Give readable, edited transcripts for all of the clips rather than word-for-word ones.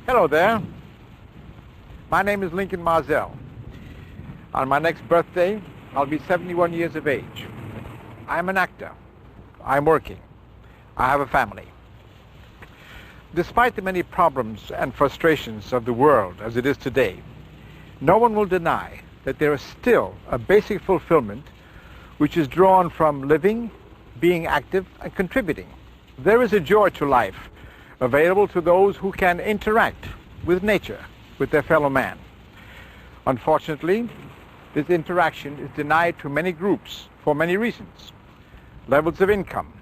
Hello there. My name is Lincoln Marzell. On my next birthday, I'll be 71 years of age. I'm an actor. I'm working. I have a family. Despite the many problems and frustrations of the world as it is today, no one will deny that there is still a basic fulfillment which is drawn from living, being active, and contributing. There is a joy to life available to those who can interact with nature, with their fellow man. Unfortunately, this interaction is denied to many groups for many reasons. Levels of income,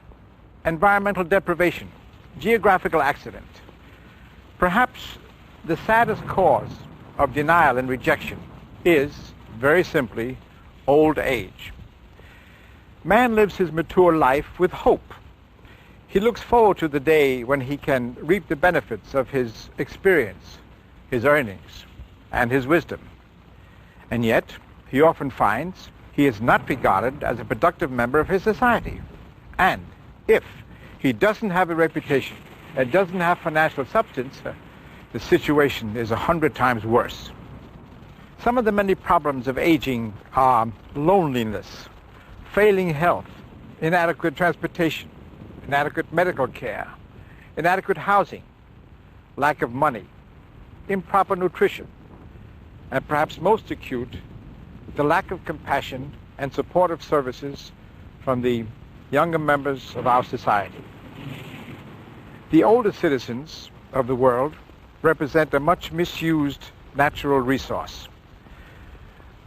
environmental deprivation, geographical accident. Perhaps the saddest cause of denial and rejection is, very simply, old age. Man lives his mature life with hope. He looks forward to the day when he can reap the benefits of his experience, his earnings, and his wisdom. And yet, he often finds he is not regarded as a productive member of his society. And if he doesn't have a reputation and doesn't have financial substance, the situation is 100 times worse. Some of the many problems of aging are loneliness, failing health, inadequate transportation, inadequate medical care, inadequate housing, lack of money, improper nutrition, and perhaps most acute, the lack of compassion and supportive services from the younger members of our society. The older citizens of the world represent a much misused natural resource.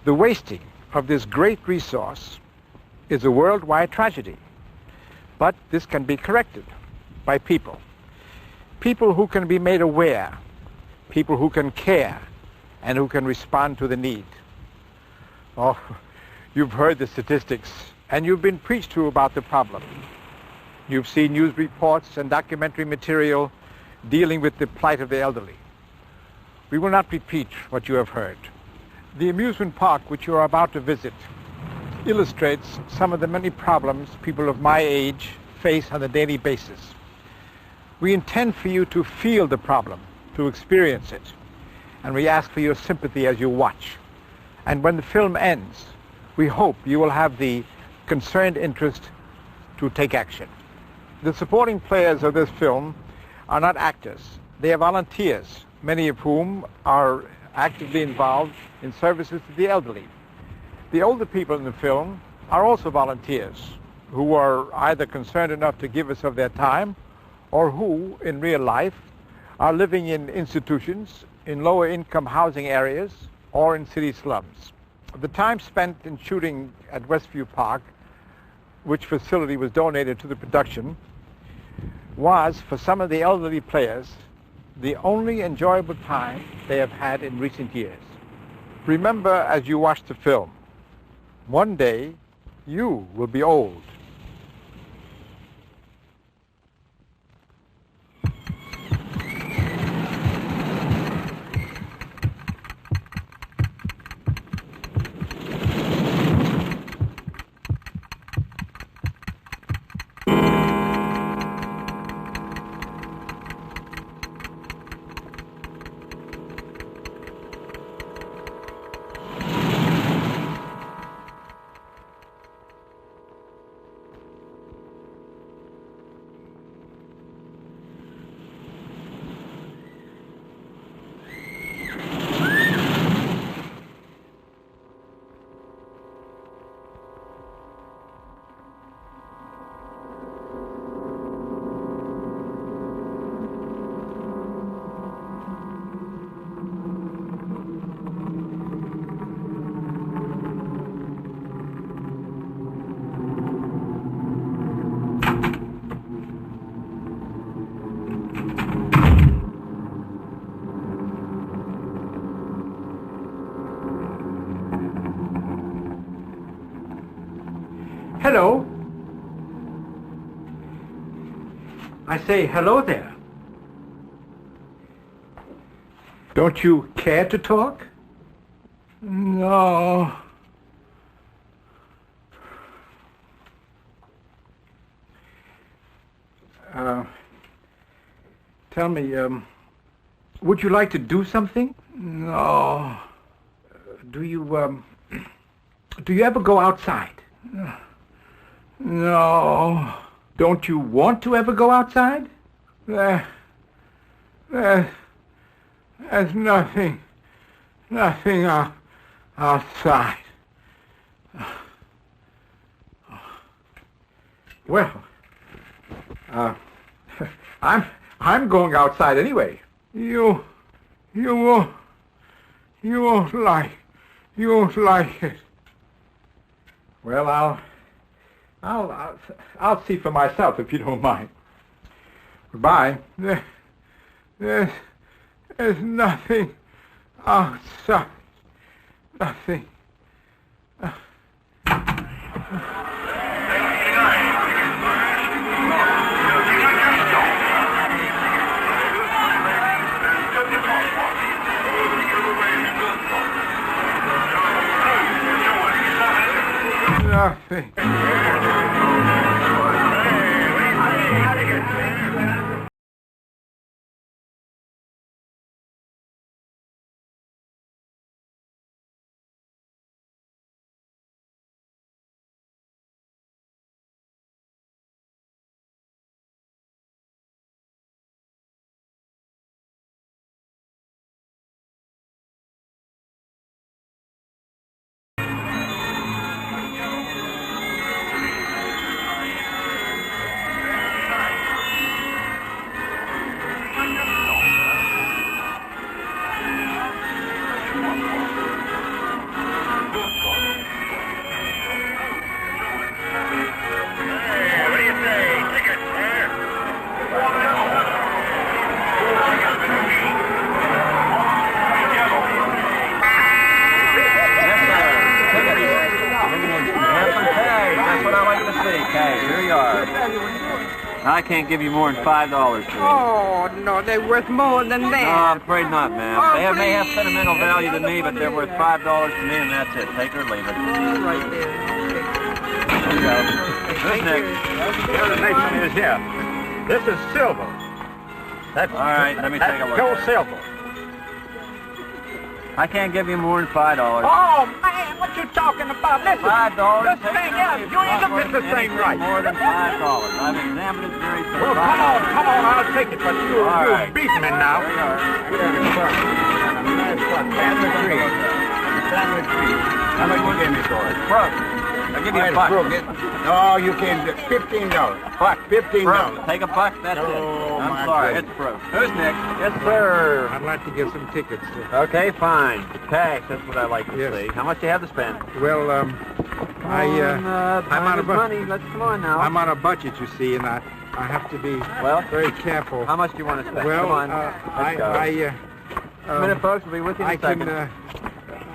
The wasting of this great resource is a worldwide tragedy. But this can be corrected by people. People who can be made aware, people who can care, and who can respond to the need. Oh, you've heard the statistics, and you've been preached to about the problem. You've seen news reports and documentary material dealing with the plight of the elderly. We will not repeat what you have heard. The amusement park which you are about to visit illustrates some of the many problems people of my age face on a daily basis. We intend for you to feel the problem, to experience it, and we ask for your sympathy as you watch. And when the film ends, we hope you will have the concerned interest to take action. The supporting players of this film are not actors. They are volunteers, many of whom are actively involved in services to the elderly. The older people in the film are also volunteers who are either concerned enough to give us of their time or who, in real life, are living in institutions, in lower income housing areas, or in city slums. The time spent in shooting at Westview Park, which facility was donated to the production, was, for some of the elderly players, the only enjoyable time they have had in recent years. Remember as you watch the film, one day, you will be old. Hello. I say hello there. Don't you care to talk? No. Tell me, Would you like to do something? No. Do you ever go outside? No. Don't you want to ever go outside? There's nothing outside. Well, I'm going outside anyway. You won't like it. Well, I'll see for myself if you don't mind. Goodbye. There's nothing outside. Nothing. Nothing. I can't give you more than $5 for it. Oh, no, they're worth more than that. No, I'm afraid not, ma'am. Oh, They may have please. sentimental value to me, but they're worth $5 to me, and that's it. Take it or leave it. All right, there. There you go. Who's Thank you. next? The other nation is here. This is silver. That's All right, let me take a look. pure silver. I can't give you more than $5. Oh, man, what you talking about? Listen. $5. This take thing it or is, leave it. you ain't Not looking at the worth thing anything right. More than $5. I've examined it very Well, thoroughly. come on, I'll take it, but you're right. beating me now. There you are. Stand the tree. Stand the tree. How much you give me for it? Broke. I'll give you a buck. No, you can't. $15. Buck. $15. Broke. Take a buck, that's it. Oh, I'm my sorry, goodness. it's broke. Who's next? Yes, sir. I'd like to get some tickets. Okay, fine. Cash, that's what I like to Yes. see. How much do you have to spend? Well, I'm out of money. Let's come on now. I'm on a budget, you see, and I have to be very careful. How much do you want to spend? Well, come on. Let's go. A minute, folks. We'll be with you in a second.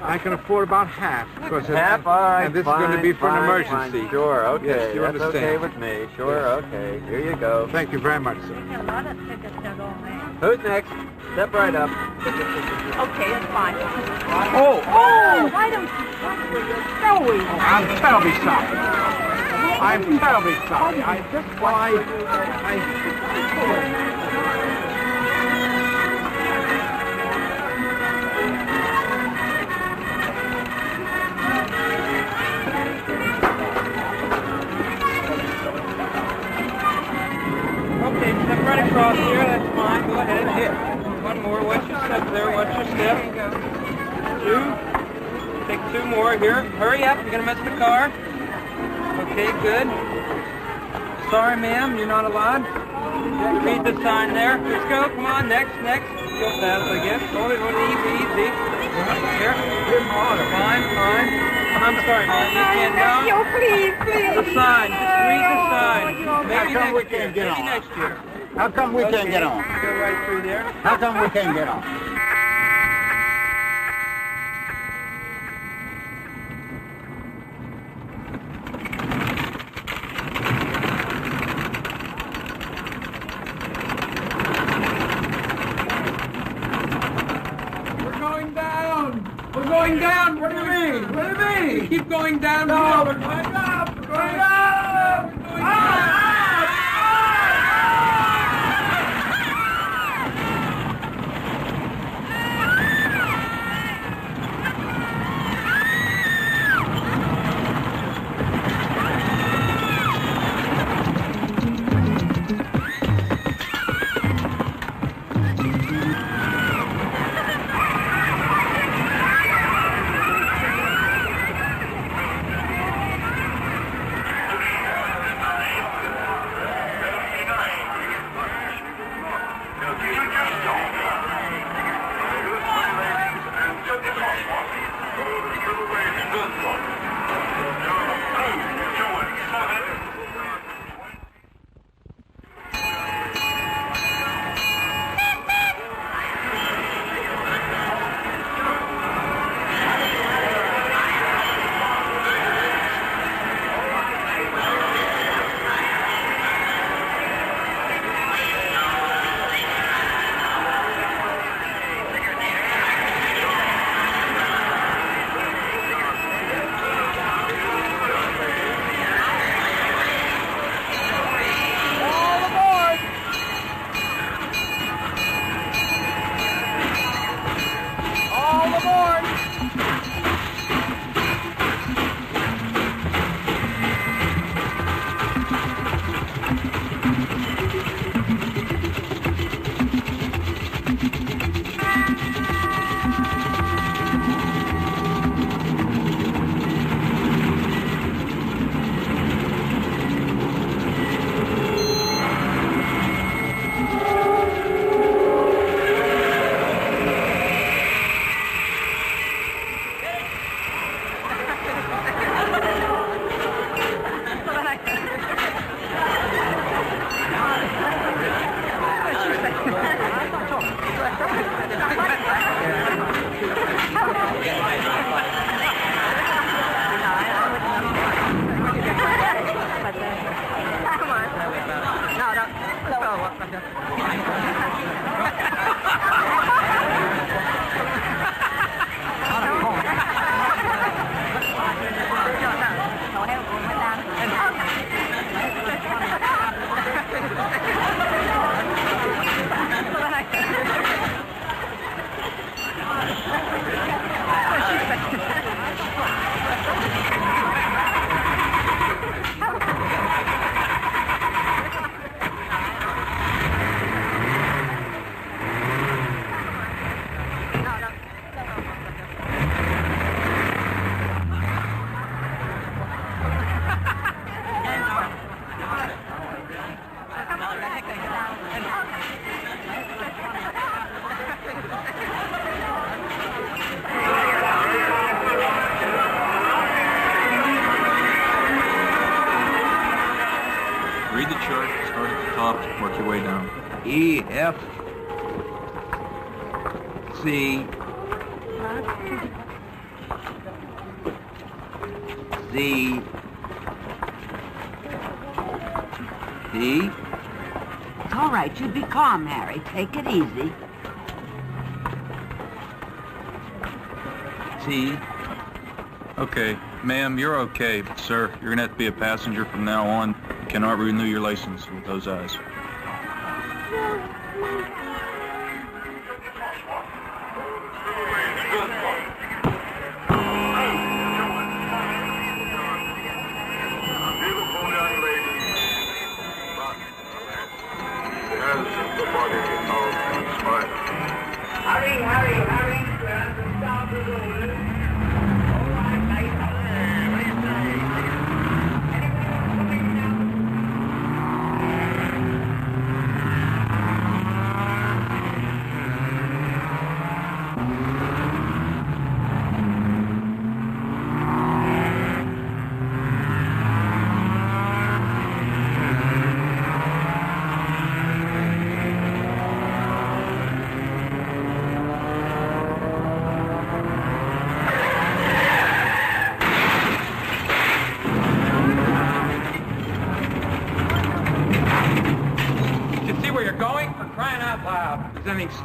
I can afford about half. Half? All right, And this fine, is going to be for an fine, emergency. fine. Sure, okay. Yes, you That's understand. okay with me. Sure, Yes. okay. Here you go. Thank you very much, sir. A lot of tickets are going there. Who's next? Step right up. Okay, it's fine. Oh, Why don't you watch where you're going? I'm terribly sorry. I'm terribly sorry. I just Okay, step right across here. That's fine. Go ahead. One more. Watch your step there. Watch your step. Two. Take two more here. Hurry up. You're going to miss the car. Okay, good. Sorry, ma'am. You're not allowed. Read the sign there. Let's go. Come on. Next. Go fast, I guess. Hold it. Easy. Here. Fine. I'm sorry, ma'am. You can't now. No, please. The sign. Just read the sign. Maybe How come we next year. can't get Maybe on? next year. How come we can't get on? Go right through there. How come we can't get on? We're going down. What do you mean? Keep going down. No, we're going up. We're going up. We're going up. Read the chart, start at the top, work your way down. E, F, C, Z, D. It's all right. You be calm, Harry. Take it easy. T. Okay, ma'am, you're okay, but sir, you're gonna have to be a passenger from now on. You cannot renew your license with those eyes.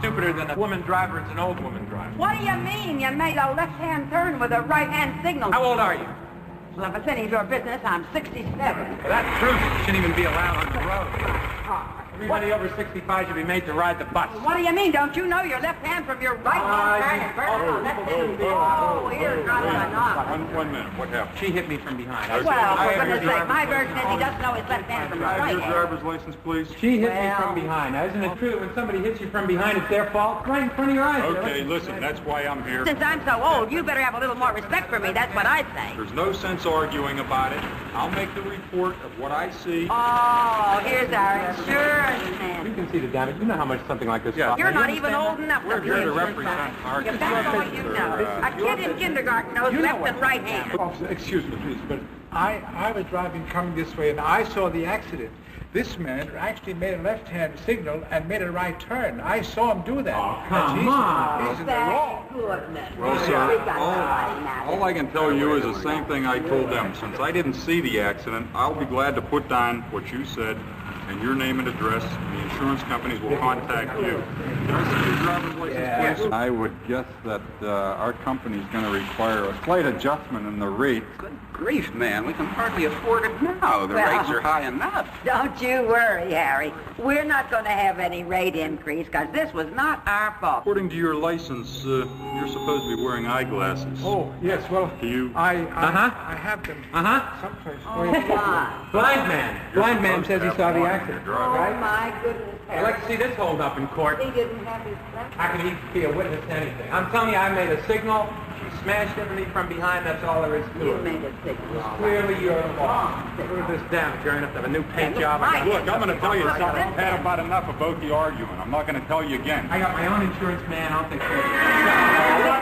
Stupider than a woman driver is an old woman driver. What do you mean? You made a left-hand turn with a right-hand signal. How old are you? Well, if it's any of your business, I'm 67. Well, that's true. You shouldn't even be allowed on the road. Everybody over 65 should be made to ride the bus. What do you mean? Don't you know your left hand from your right hand? Here's driving a knob. One minute, what happened? She hit me from behind. Well, for goodness sake, my version is he doesn't know his left hand from his right Your hand. driver's license, please. She hit me from behind. Now, isn't it true that when somebody hits you from behind, it's their fault? Right in front of your eyes. Okay, listen, that's why I'm here. Since I'm so old, you better have a little more respect for me. That's what I say. There's no sense arguing about it. I'll make the report of what I see. Oh, here's our sure man. You can see the damage. You know how much something like this costs. You're not even old enough to be here to a represent our You better know what you know. A kid in kindergarten knows left and right hand. Officer, excuse me, please, but I was driving coming this way, and I saw the accident. This man actually made a left-hand signal and made a right turn. I saw him do that. Oh, come on. He's in the wrong. Goodness. Well, sir, all I can tell you is the same thing I told them. Since I didn't see the accident, I'll be glad to put down what you said and your name and address, and the insurance companies will contact you. Can I see your driver's license, please? I would guess that our company's going to require a slight adjustment in the rate. Good grief, man. We can hardly afford it now. The Well, rates are high enough. Don't you worry, Harry. We're not going to have any rate increase because this was not our fault. According to your license, you're supposed to be wearing eyeglasses. Oh, yes, well, Do you? I have them someplace. Blind man. Blind man says he saw the accident. Oh, my goodness, I'd Harry. like to see this hold up in court. He didn't have his left. How can he be a witness to anything? I'm telling you, I made a signal. He smashed into me from behind. That's all there is to You it. made a signal. Clearly your fault. Look at this damage. You're going to have to have a new paint job. Right. Look, I'm going to tell you something. I've had about enough of both the arguing. I'm not going to tell you again. I got my own insurance, man. I don't think so.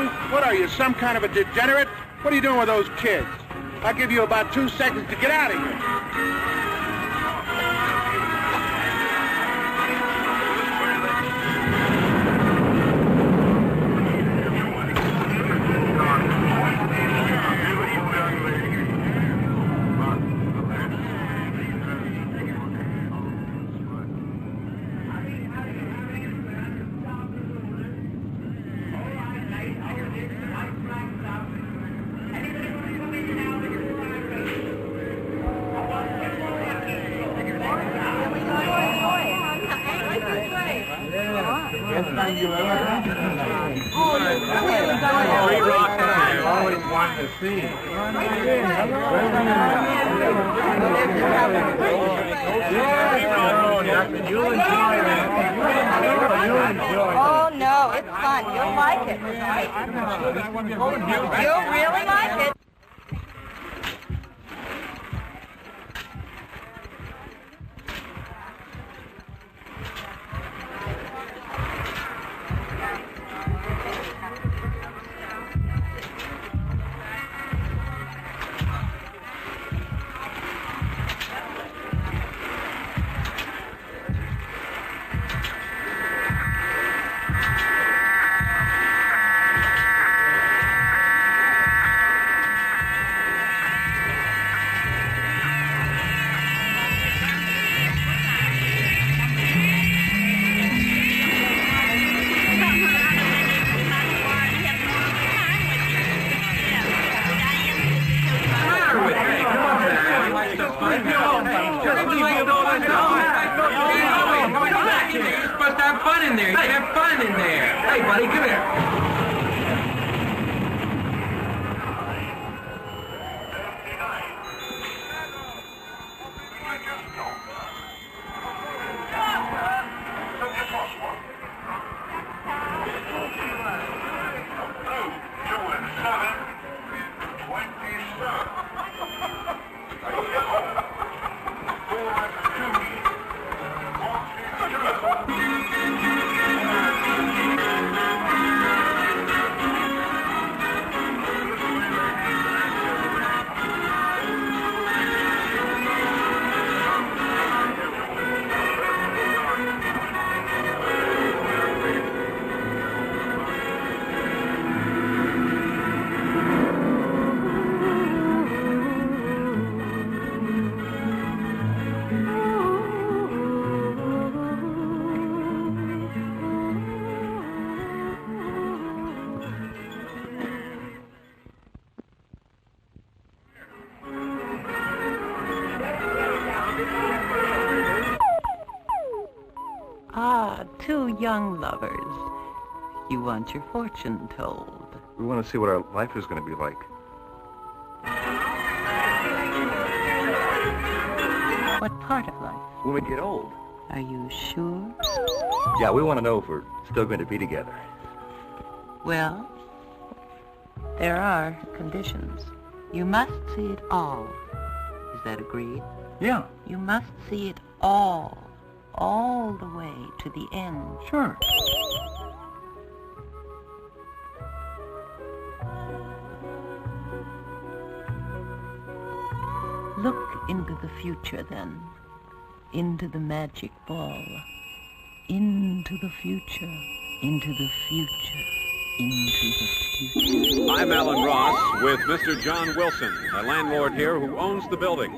Harry? What are you, some kind of a degenerate? What are you doing with those kids? I'll give you about 2 seconds to get out of here. Oh no, it's fun. You'll like it. You'll really like it. Ah, 2 young lovers. You want your fortune told. We want to see what our life is going to be like. What part of life? When we get old. Are you sure? Yeah, we want to know if we're still going to be together. Well, there are conditions. You must see it all. Is that agreed? Yeah. You must see it all the way to the end. Sure. Look into the future, then. Into the magic ball. Into the future. Into the future. Into the future. I'm Alan Ross with Mr. John Wilson, a landlord here who owns the building.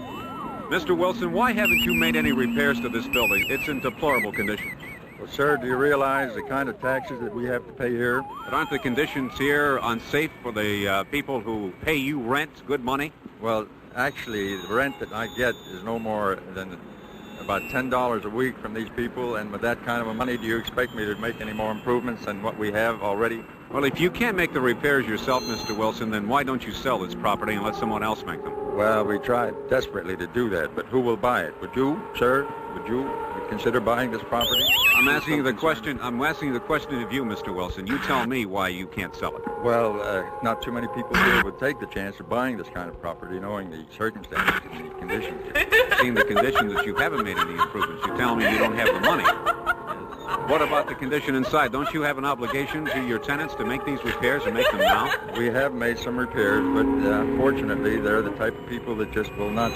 Mr. Wilson, why haven't you made any repairs to this building? It's in deplorable condition. Well, sir, do you realize the kind of taxes that we have to pay here? But aren't the conditions here unsafe for the people who pay you rent good money? Well, actually, the rent that I get is no more than about $10 a week from these people, and with that kind of money, do you expect me to make any more improvements than what we have already? Well, if you can't make the repairs yourself, Mr. Wilson, then why don't you sell this property and let someone else make them? Well, we tried desperately to do that, but who will buy it? Would you, sir? Would you consider buying this property? I'm asking you the question of you, Mr. Wilson. You tell me why you can't sell it. Well, not too many people here would take the chance of buying this kind of property, knowing the circumstances and the conditions here. Seeing the conditions that you haven't made any improvements, you tell me you don't have the money. What about the condition inside? Don't you have an obligation to your tenants to make these repairs and make them now? We have made some repairs, but unfortunately, they're the type of people that just will not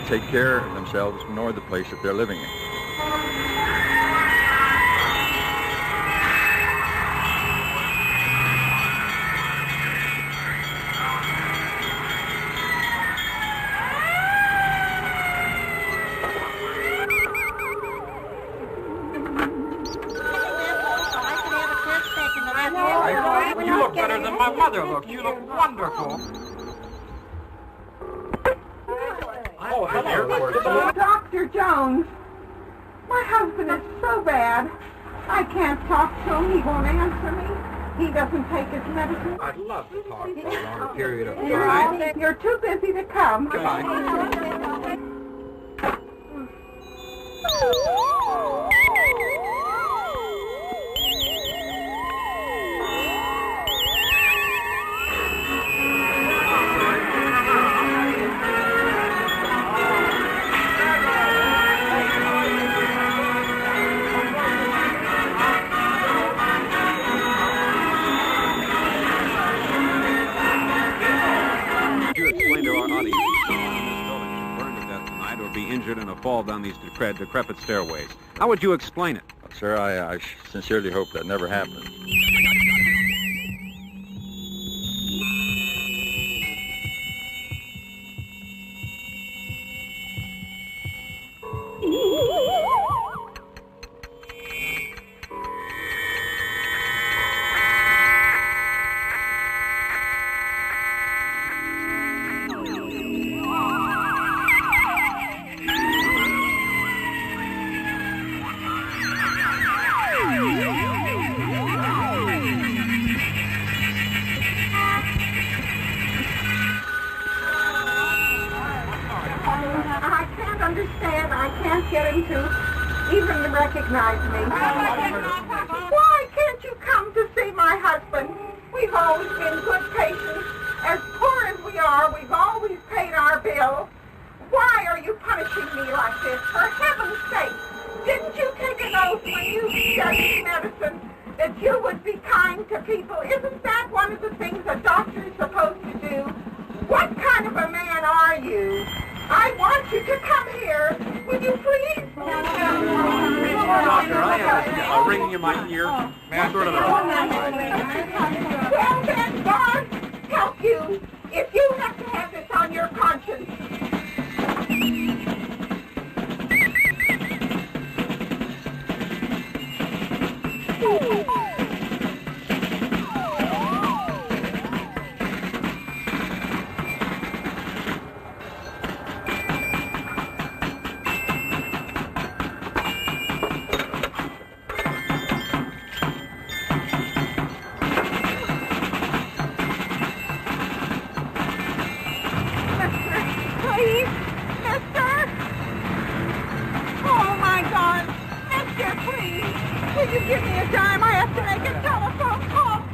take care of themselves nor the place that they're living in. You look better than my mother looked. You look wonderful. Oh, hello. Dr. Jones, my husband is so bad. I can't talk to him. He won't answer me. He doesn't take his medicine. I'd love to talk for a longer period of time. You're too busy to come. Goodbye. Injured in a fall down these decrepit stairways. How would you explain it? Sir, I sincerely hope that never happens. Even recognize me. Why can't you come to see my husband? We've always been good patients. As poor as we are, we've always paid our bill. Why are you punishing me like this? For heaven's sake, didn't you take an oath when you studied medicine that you would be kind to people? Isn't that one of the things a doctor is supposed to do? What kind of a man are you? I want you to come here. Will you please? Doctor, I have a ringing in my ear. May I sort of... Well then, God help you if you have to have this on your conscience. Will you give me a dime? I have to make a telephone call.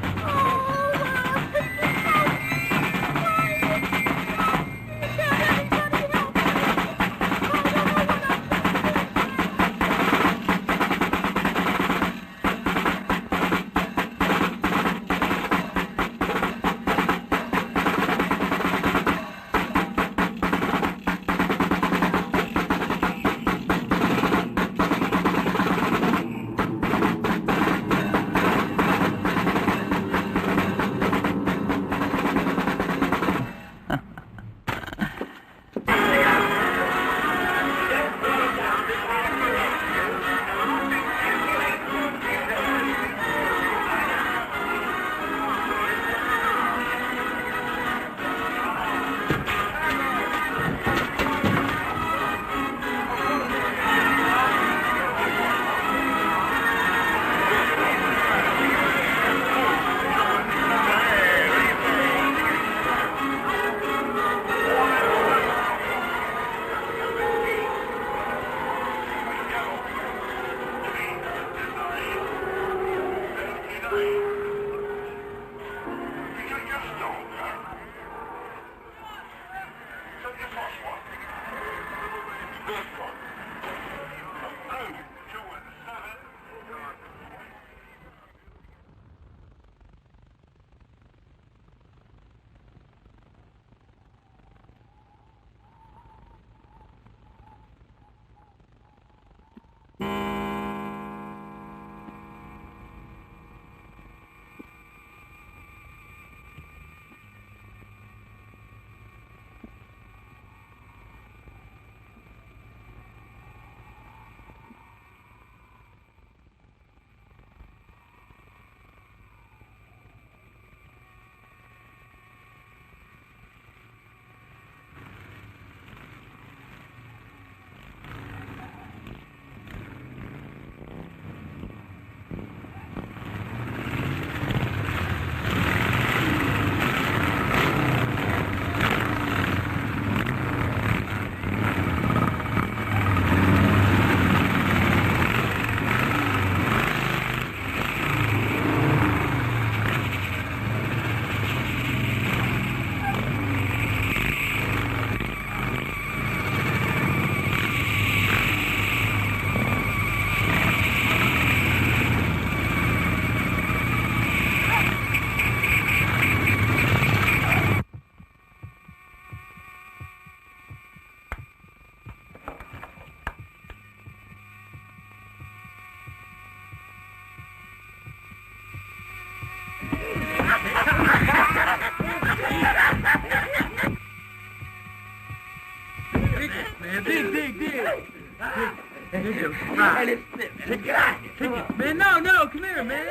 Man, no, come here, man.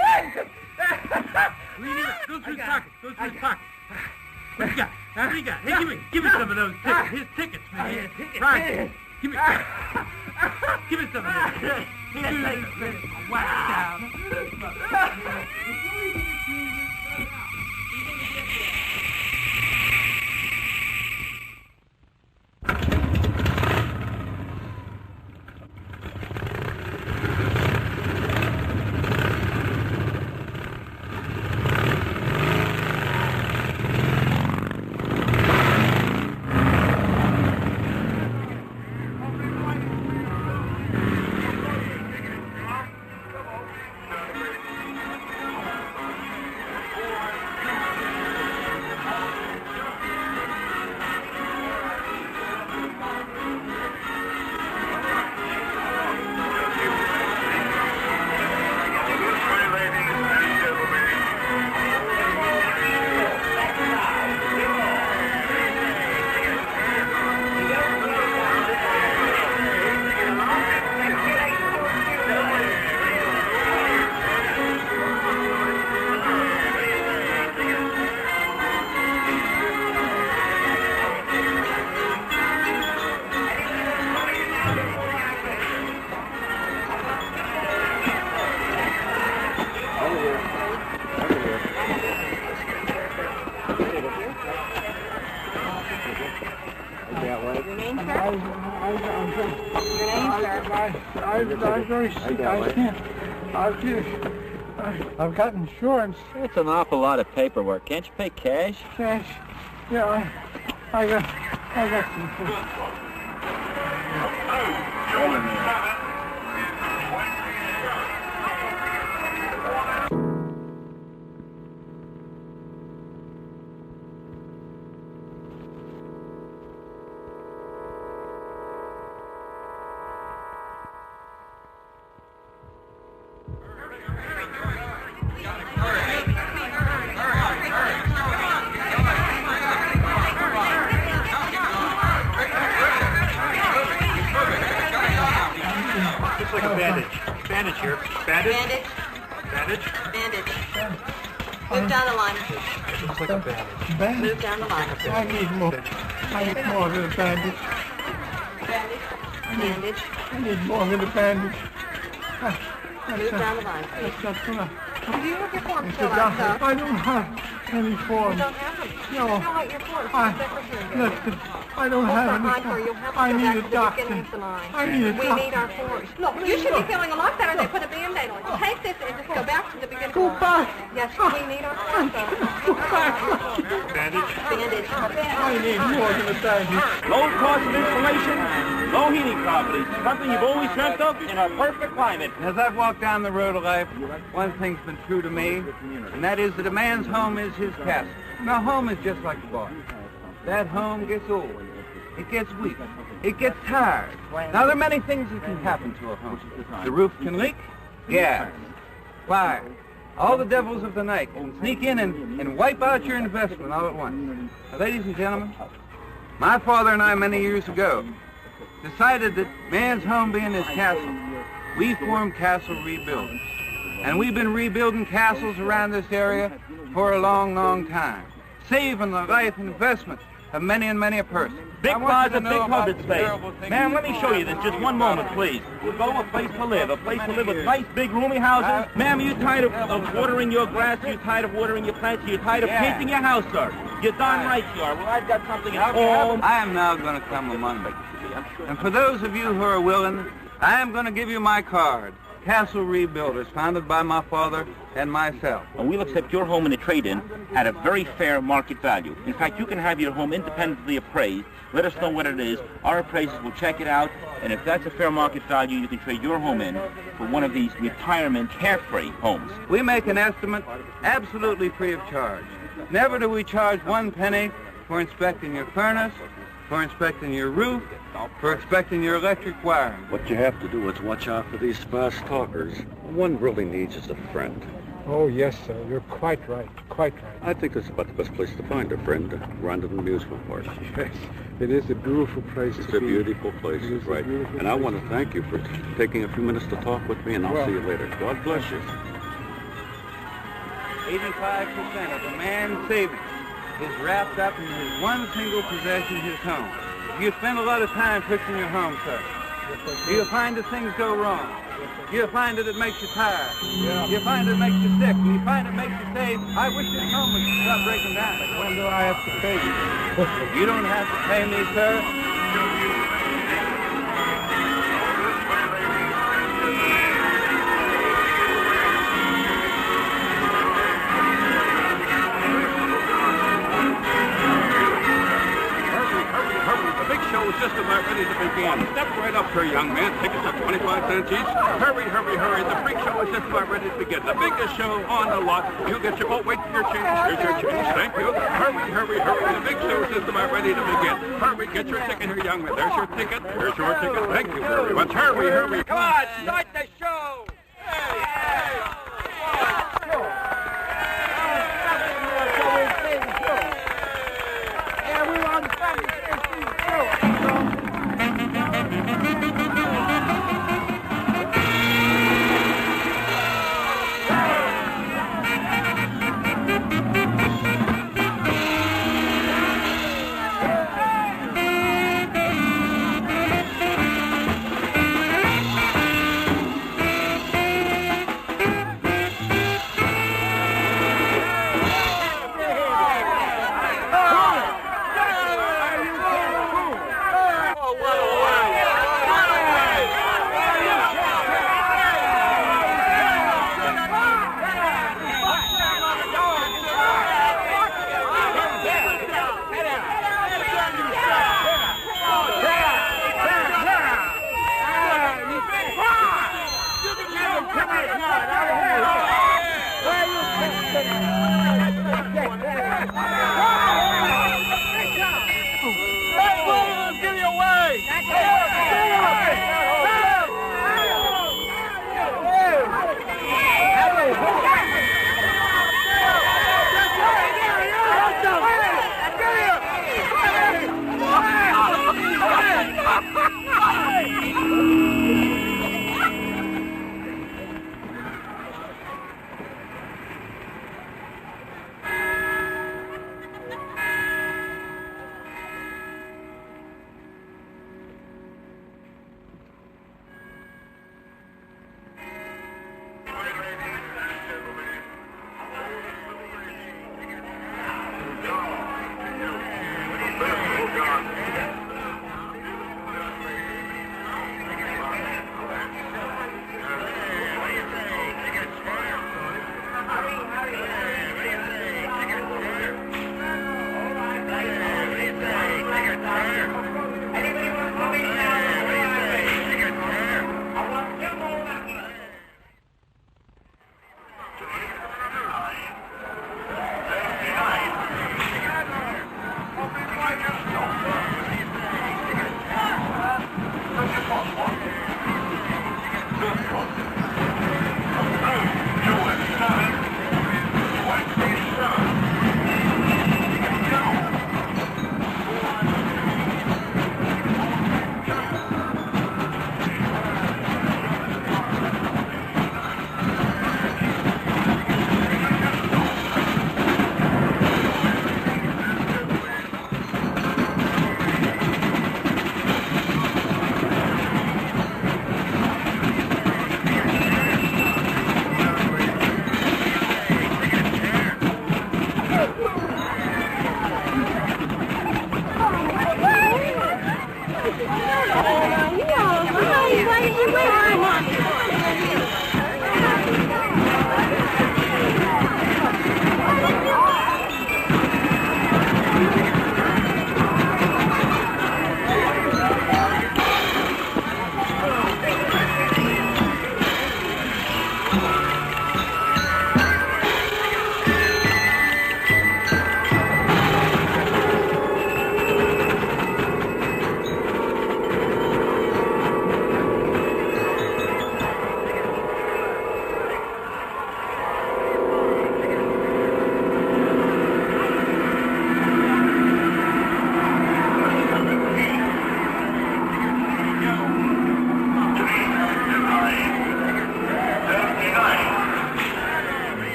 Go through his pocket. What you got? What you got? Hey, give me some of those tickets. His tickets, man. Right. Give me some of those. Whack down. I'm very sick. I can't. I've got insurance. It's an awful lot of paperwork. Can't you pay cash? Cash? Yeah, I got some. Bandage here. Bandage. Move down the line. Looks like a bandage. Move down the line. I need more than a bandage. Bandage. I need more than a bandage. Move down the line. That's not gonna. Do you have your forms filled out, sir? I don't have any forms. You don't have them? No. Fill out your forms. Listen, I don't have any forms. I need a doctor. I need a doctor. We need our forms. Look, you should be feeling a lot better. They put a Band-Aid on it. Take this and just go back to the beginning. Go back. Yes, we need our forms. Go back. Bandage. I need more than a bandage. Low cost of installation, low heating properties. Something you've always dreamt of in a perfect climate. As I've walked down the road of life, one thing's been true to me, and that is that a man's home is his castle. Now, home is just like a body. That home gets old. It gets weak. It gets tired. Now, there are many things that can happen to a home. The roof can leak, gas, fire. All the devils of the night can sneak in and wipe out your investment all at once. Now, ladies and gentlemen, my father and I, many years ago, decided that man's home being his castle, we formed Castle Rebuilders. And we've been rebuilding castles around this area for a long, long time, saving the life and investment of many and many a person. Big plaza, big public space. Ma'am, let me show you this. Just one moment, please. We'll go a place to live with nice, big, roomy houses. Ma'am, are you tired of watering your grass? Are you tired of watering your plants? Are you tired of painting your house, sir? You're darn right you are. Well, I've got something at home. I am now going to come among you. And for those of you who are willing, I am going to give you my card. Castle Rebuilders, founded by my father and myself. And we'll accept your home in a trade-in at a very fair market value. In fact, you can have your home independently appraised. Let us know what it is. Our appraisers will check it out, and if that's a fair market value, you can trade your home in for one of these retirement carefree homes. We make an estimate absolutely free of charge. Never do we charge 1 penny for inspecting your furnace, for inspecting your roof, for inspecting your electric wiring. What you have to do is watch out for these fast talkers. One really needs is a friend. Oh, yes, sir. You're quite right. Quite right. I think this is about the best place to find a friend, Rondon Amusement Park. Yes, it is a beautiful place It's to a be. beautiful place, It is a right. beautiful And I place. want to thank you for taking a few minutes to talk with me, and I'll Well, see you later. God bless you. 85% of a man's savings is wrapped up in his one single possession, his home. If you spend a lot of time fixing your home, sir, you'll find that things go wrong. You'll find that it makes you tired. Yeah. You'll find it makes you sick. And you find it makes you say, I wish this home would stop breaking down. But when do I have to pay you? You don't have to pay me, sir. The big show is just about ready to begin. Step right up here, young man. Tickets are 25 cents each. Hurry, hurry, hurry. The freak show is just about ready to begin. The biggest show on the lot. You get your... Oh, wait for your change. Here's your change. Thank you. Hurry, hurry, hurry. The big show is just about ready to begin. Hurry, get your ticket here, young man. There's your ticket. Here's your ticket. Thank you very much. Hurry, hurry. Come on, start the show.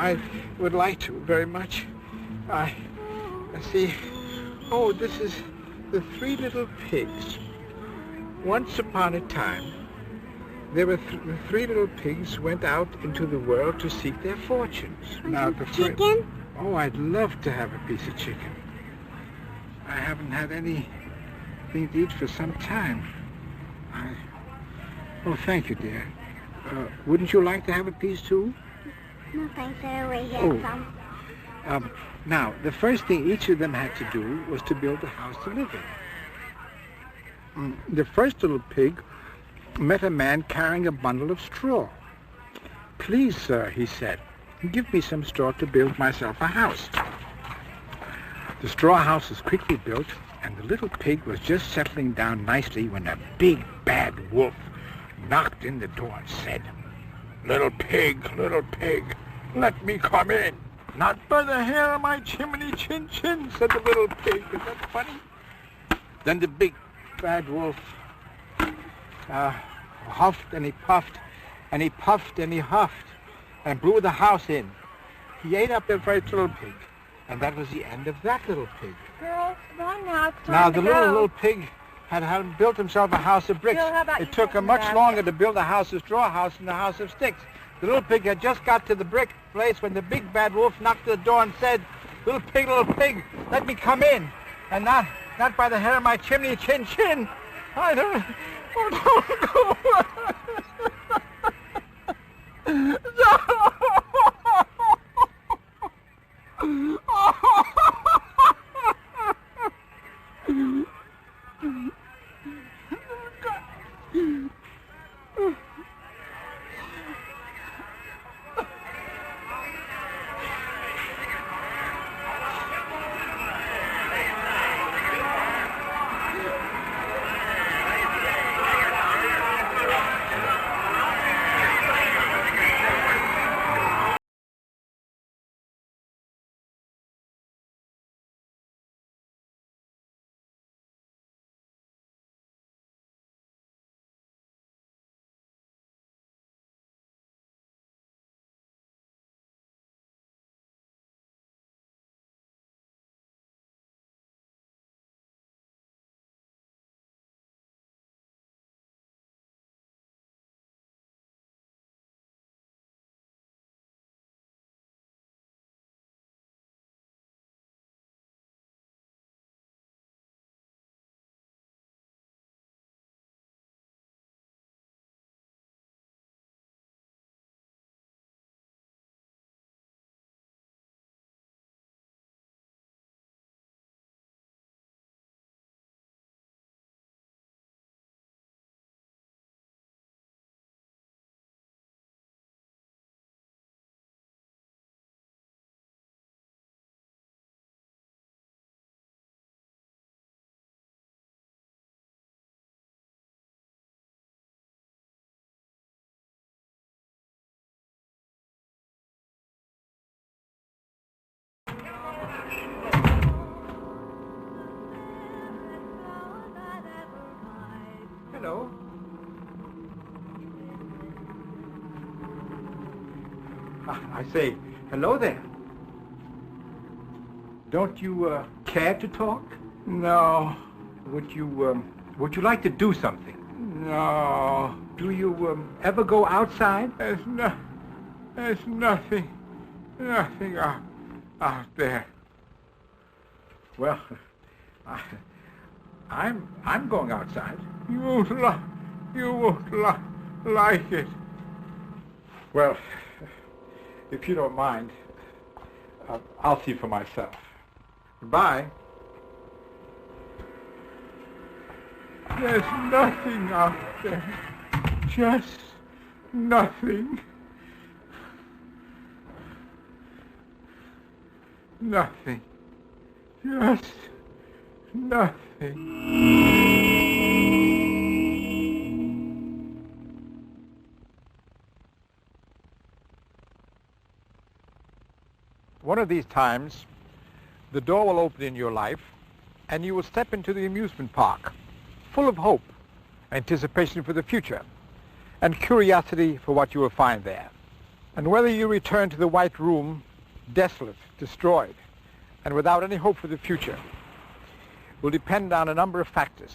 I would like to very much. I see. Oh, this is the Three Little Pigs. Once upon a time, there were the three little pigs went out into the world to seek their fortunes. Now, the chicken? Oh, I'd love to have a piece of chicken. I haven't had anything to eat for some time. Oh, thank you, dear. Wouldn't you like to have a piece too? No, thanks. I already had some. Now, the first thing each of them had to do was to build a house to live in. The first little pig met a man carrying a bundle of straw. "Please, sir," he said, "give me some straw to build myself a house." The straw house was quickly built, and the little pig was just settling down nicely when a big bad wolf knocked in the door and said, little pig, let me come in." "Not by the hair of my chimney chin chin," said the little pig. Is that funny? Then the big bad wolf huffed and he puffed, and he puffed and he huffed, and blew the house in. He ate up the first little pig, and that was the end of that little pig. Girls, come on now. It's time Now, to the go. little pig had built himself a house of bricks. Bill, how about It you took him take much them longer to build a house of straw house than a house of sticks. The little pig had just got to the brick place when the big bad wolf knocked at the door and said, little pig, let me come in. And not by the hair of my chimney chin chin. I don't go. Hello. I say, hello there. Don't you care to talk? No. Would you like to do something? No. Do you ever go outside? There's nothing out there. Well, I'm going outside. You won't like it. Well, if you don't mind, I'll see for myself. Goodbye. There's nothing out there. Just nothing. Nothing. Just nothing. One of these times, the door will open in your life, and you will step into the amusement park, full of hope, anticipation for the future, and curiosity for what you will find there. And whether you return to the White Room desolate, destroyed, and without any hope for the future will depend on a number of factors,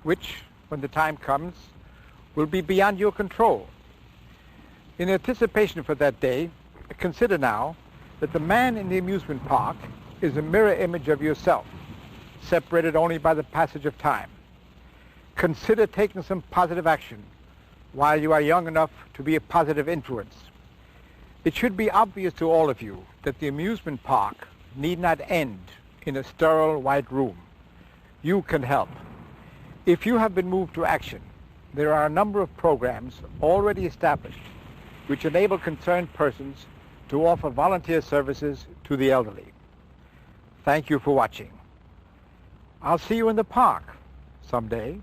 which, when the time comes, will be beyond your control. In anticipation for that day, consider now that the man in the amusement park is a mirror image of yourself, separated only by the passage of time. Consider taking some positive action while you are young enough to be a positive influence. It should be obvious to all of you that the amusement park need not end in a sterile white room. You can help. If you have been moved to action, there are a number of programs already established which enable concerned persons to offer volunteer services to the elderly. Thank you for watching. I'll see you in the park someday.